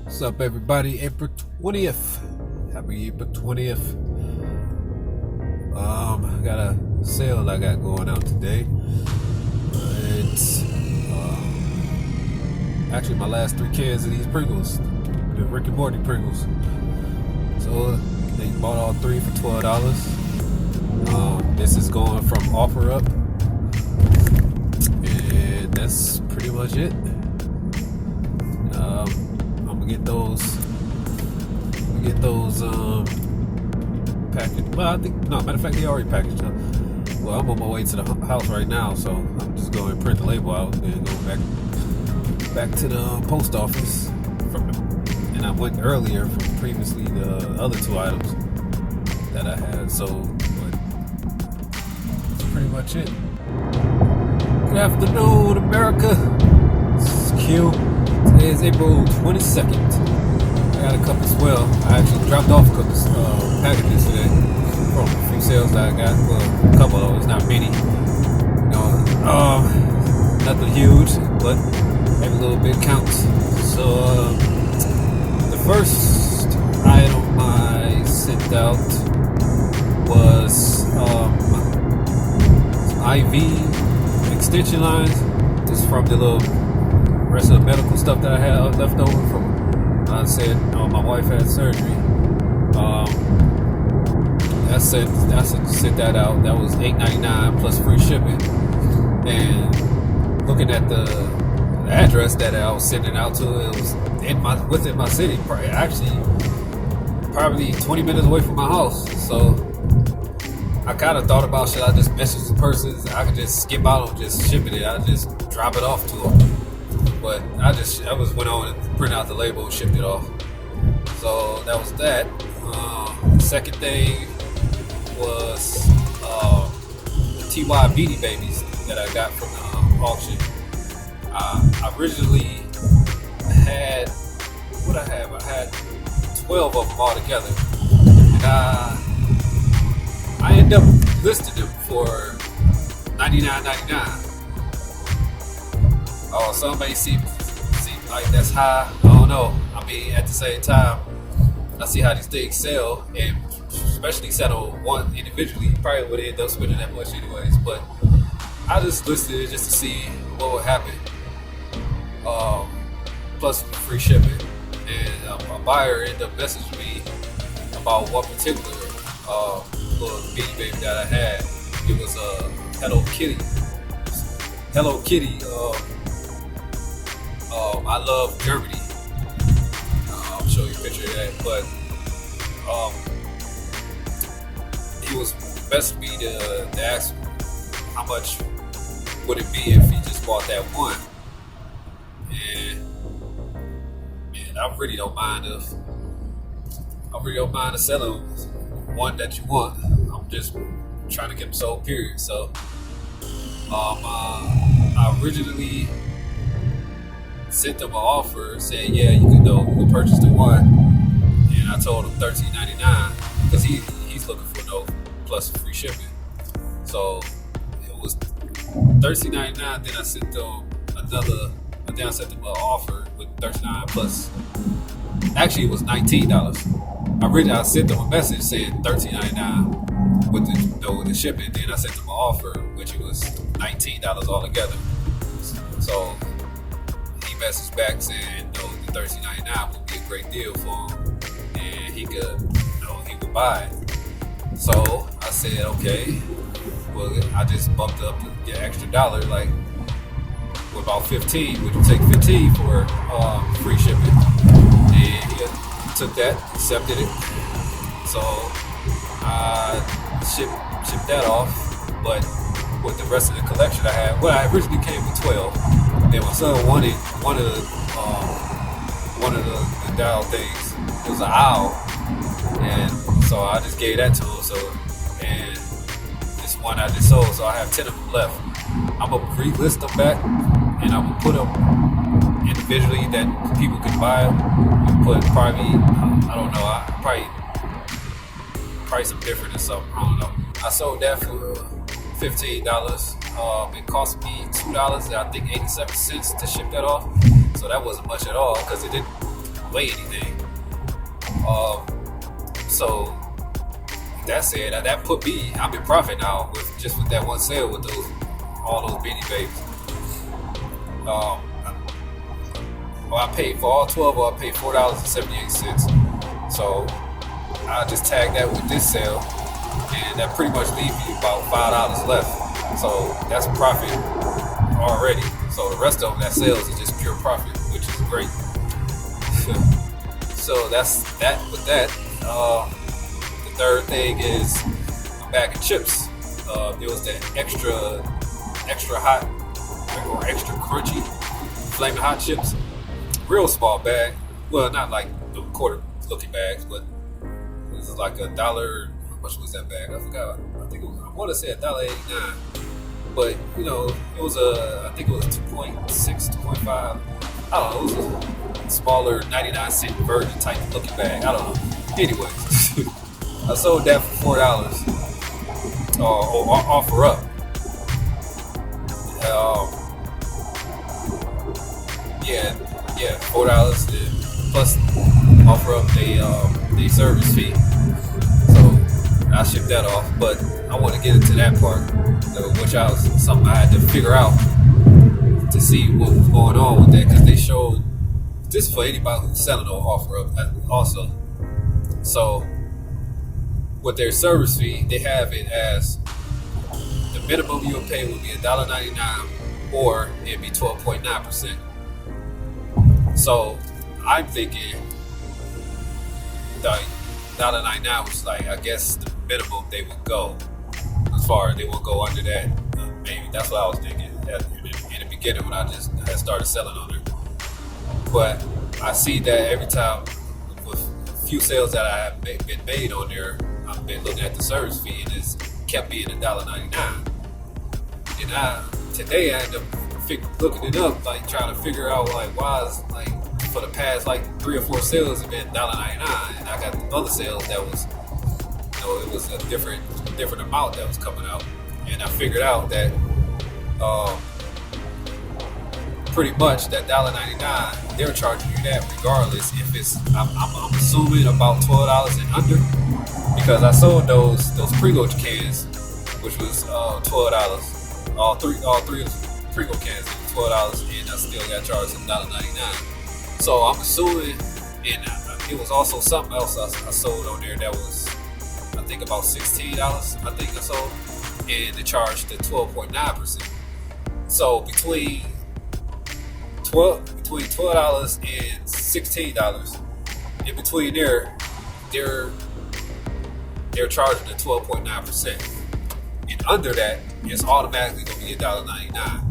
What's up, everybody? April 20th. Happy April 20th. I got a sale I got going out today. It's actually my last 3 cans of these Pringles, the Rick and Morty Pringles. So they bought all 3 for $12. This is going from OfferUp, and that's pretty much it. I'm gonna get those packaged. Well, I think no. Matter of fact, they already packaged them. Well, I'm on my way to the house right now, so I'm just going to print the label out and go back to the post office. And I went earlier from previously the other 2 items that I had. So, but that's pretty much it. Good afternoon, America. This is Q. Today is April 22nd. I got a couple as well. I actually dropped off a couple packages today from a few sales that I got. Well, a couple of those, not many. Nothing huge, but every little bit counts. So the first item I sent out was IV extension lines. This is from the little rest of the medical stuff that I had left over from. I said my wife had surgery. I sent that out. That was $8.99 plus free shipping. And looking at the address that I was sending out to, it was within my city. Probably 20 minutes away from my house. So I kind of thought about, should I just message the person? I could just skip out on just shipping it. I just drop it off to them. But I went on and printed out the label and shipped it off. So that was that. The second thing was the TY Beanie Babies that I got from the auction. I originally had, I had 12 of them all together. And I ended up listing them for $99.99. Oh, some may seem like that's high. I don't know. I mean, at the same time, I see how these things sell, and especially settle one individually, you probably would end up spending that much anyways. But I just listed it just to see what would happen. Plus free shipping, and a buyer ended up messaging me about one particular little beanie baby that I had. It was a Hello Kitty. I love Germany. I'll show you a picture of that. But he was messaging me to ask how much would it be if he just bought that one. And I really don't mind of selling one that you want. I'm just trying to get them sold, period. So I originally sent them an offer saying, yeah, you can purchase the one. And I told him $13.99 because he's looking for no plus free shipping. So it was $13.99. Then I sent them an offer with $39 plus. Actually, it was $19. I sent them a message saying $13.99 with the shipping. Then I sent them an offer, which it was $19 altogether. So he messaged back saying, the $13.99 would be a great deal for him, and he could buy it. So I said, okay. Well, I just bumped up the extra dollar, like with about 15. Would you take 15 for free shipping? And he took that, accepted it. So I shipped that off. But with the rest of the collection I had, well, I originally came with 12. Then my son wanted one of the dial things. It was an owl, and so I just gave that to him. So, and this one I just sold, so I have 10 of them left. I'm gonna relist them back, and I'm gonna put them individually that people can buy them. And put probably, I don't know, I probably price them different or something. I don't know. I sold that for $15. It cost me $2 and I think 87 cents to ship that off. So that wasn't much at all because it didn't weigh anything. So that said, that put me. I'm in profit now with that one sale with all those Beanie Babies. Well, I paid for all 12. I paid $4.78. So I just tagged that with this sale, and that pretty much leaves me about $5 left. So that's profit already. So the rest of them, that sales is just pure profit, which is great. So that's that with that. The third thing is a bag of chips. It was that extra hot or extra crunchy flaming hot chips. Real small bag. Well, not like the quarter looking bags, but it was like $1. How much was that bag? I forgot. I want to say $1.89. But it was I think it was 2.6, 2.5. I don't know. It was a smaller 99-cent virgin type looking bag. I don't know. Anyways, I sold that for $4 or offer up. Yeah, $4 plus offer up the service fee. So I shipped that off, but I want to get into that part, which was something I had to figure out to see what was going on with that, because they showed this for anybody who's selling or offer up also. So with their service fee, they have it as the minimum you'll pay would be $1.99, or it'd be 12.9%. So I'm thinking the $1.99 was like, I guess the minimum they would go. As far as they won't go under that, maybe that's what I was thinking in the beginning when I just had started selling on it. But I see that every time with a few sales that I have been made on there, I've been looking at the service fee, and it's kept being $1.99. And today I ended up looking it up, like trying to figure out like why is like for the past like 3 or 4 sales have been $1.99, and I got other sales that was it was a different amount that was coming out, and I figured out that pretty much that $1.99 they're charging you that regardless if it's I'm assuming about $12 and under, because I sold those Prego cans, which was $12. All three Prego cans were $12, and I still got charged $1.99. So I'm assuming, and it was also something else I sold on there that was I think about $16. I think I sold, and they charged the 12.9%. So between $12 and $16, in between there, they're charging the 12.9%. And under that, it's automatically going to be $1.99.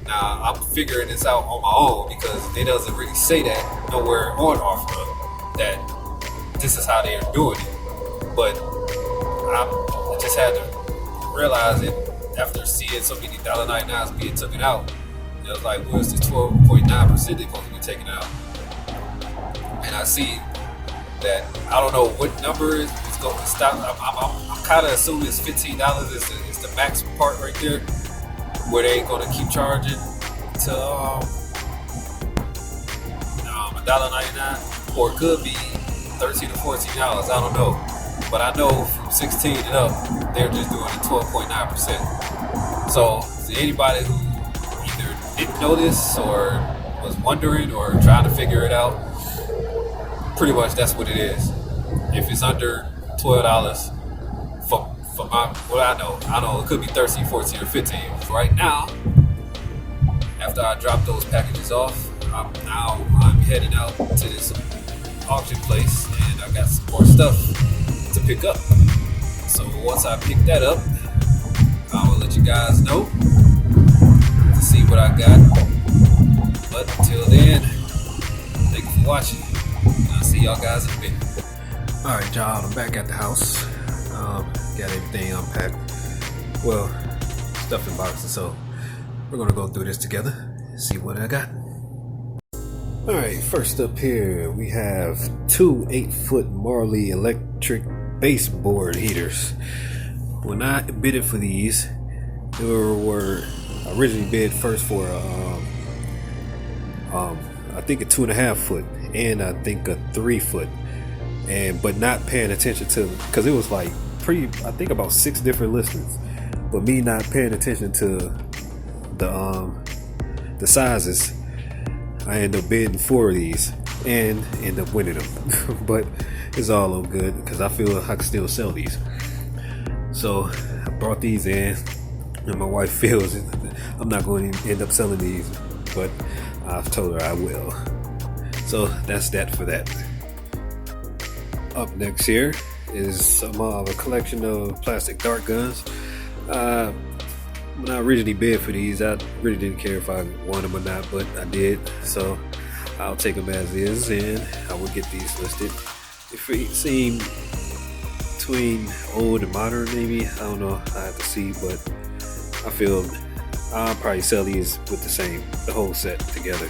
Now, I'm figuring this out on my own because it doesn't really say that nowhere on OfferUp that this is how they're doing it. But I just had to realize it after seeing so many $1.99s being taken out. It was like, where's the 12.9% they're supposed to be taking out? And I see that I don't know what number is going to stop. I'm kind of assuming it's $15 is the max part right there, where they ain't going to keep charging to $1.99, or it could be $13 to $14. I don't know, but I know from 16 and up, they're just doing the 12.9%. So to anybody who either didn't know this or was wondering or trying to figure it out, pretty much that's what it is. If it's under $12, for my, what I know it could be 13, 14, or 15. Right now, after I drop those packages off, I'm heading out to this auction place, and I got some more stuff to pick up. So once I pick that up, I will let you guys know to see what I got. But until then, thank you for watching. I'll see y'all guys in a bit. Alright, y'all, I'm back at the house. Got everything unpacked. Well, stuff in boxes, so we're gonna go through this together and see what I got. Alright, first up here we have 2 8-foot Marley electric baseboard heaters. When I bidded for these, they were originally bid first for I think a 2.5 foot, and I think a 3-foot, but not paying attention to, because it was like I think about 6 different listings, but me not paying attention to the sizes, I end up bidding 4 of these and end up winning them. But it's all good because I feel I can still sell these. So I brought these in, and my wife feels I'm not going to end up selling these, but I've told her I will. So that's that for that. Up next here is some of a collection of plastic dart guns. When I originally bid for these, I really didn't care if I won them or not, but I did, so I'll take them as is, and I will get these listed. It seem between old and modern, maybe. I don't know. I have to see, but I feel I'll probably sell these with the whole set together.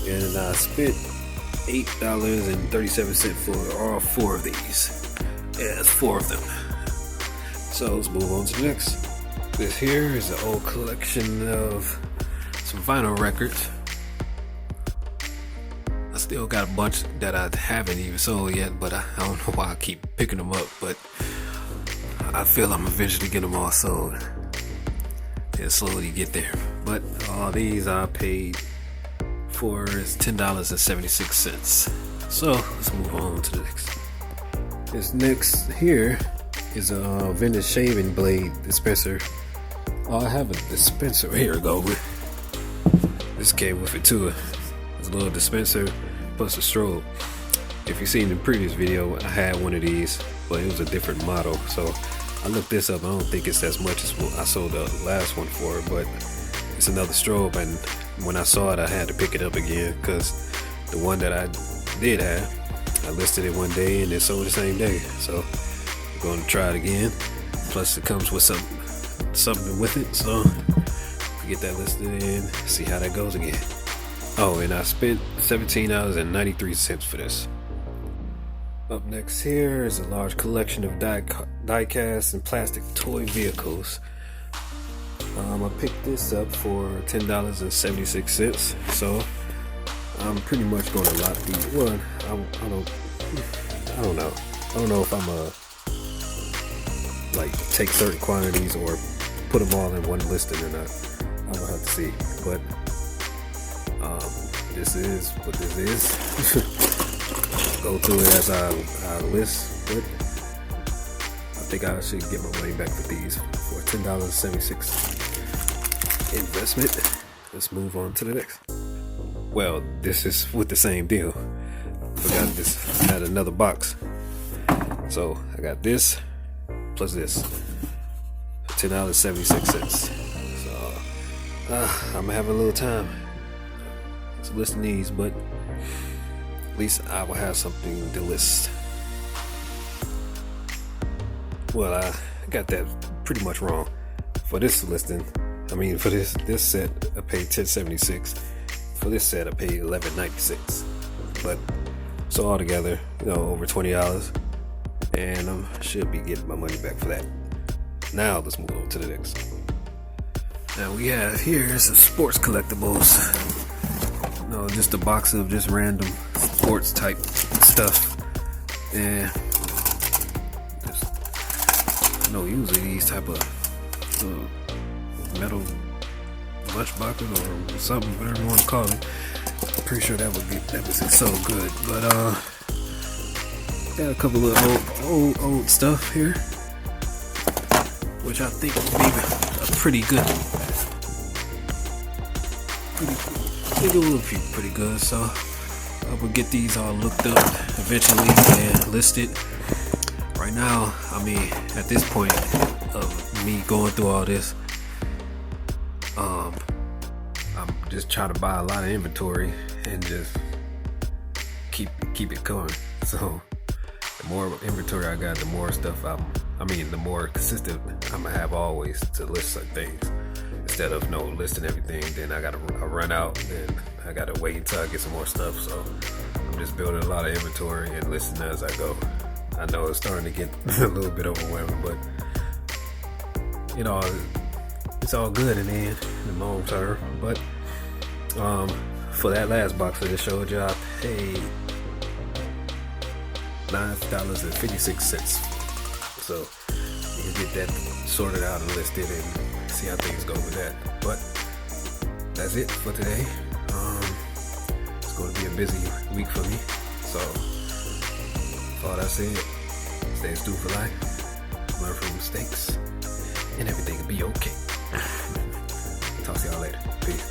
And I spent $8.37 for all 4 of these. Yeah, that's 4 of them. So let's move on to the next. This here is an old collection of some vinyl records. I still got a bunch that I haven't even sold yet, but I don't know why I keep picking them up, but I feel I'm eventually getting them all sold. It'll slowly get there. But all these I paid for is $10.76. So let's move on to the next. This next here is a vintage shaving blade dispenser. Oh, I have a dispenser. Here we go. This came with it too. It's a little dispenser plus a strobe. If you've seen the previous video, I had one of these, but it was a different model. So I looked this up. I don't think it's as much as I sold the last one for, but it's another strobe. And when I saw it, I had to pick it up again because the one that I did have, I listed it one day and it sold the same day. So I'm going to try it again. Plus, it comes with something with it, so get that listed and see how that goes again. Oh, and I spent $17.93 for this. Up next here is a large collection of die-cast and plastic toy vehicles. I picked this up for $10.76, so I'm pretty much going to lock these. Well, I don't know. I don't know if I'm like take certain quantities or put them all in one listing or not. I will have to see. But this is what this is. Go to it as I list, but I think I should get my money back for these for $10.76 investment. Let's move on to the next. Well, this is with the same deal. Forgot this had another box, so I got this plus this for $10.76. So I'm having a little time to list these, but at least I will have something to list. Well, I got that pretty much wrong. For this listing, I mean for this set, I paid $10.76. For this set, I paid $11.96. But so altogether, over $20, and I should be getting my money back for that. Now let's move on to the next. Now we have here some sports collectibles. Just a box of just random sports type stuff, and usually these type of metal lunchboxes or something, whatever you want to call it. I'm pretty sure that was so good. But got a couple of old stuff here, which I think will be a pretty good. Pretty good. So I will get these all looked up eventually and listed. Right now, I mean, at this point of me going through all this, I'm just trying to buy a lot of inventory and just keep it going. So the more inventory I got, the more stuff the more consistent I'm gonna have always to list some things. Instead of listing everything, then I run out, and I gotta wait until I get some more stuff. So I'm just building a lot of inventory and listing as I go. I know it's starting to get a little bit overwhelming, but it's all good in the end, in the long term. But for that last box I just showed you, I paid $9.56. So you can get that sorted out and listed and see how things go with that. But that's it for today. It's going to be a busy week for me. So all I said, stay tuned for life, learn from mistakes, and everything will be okay. Talk to y'all later. Peace.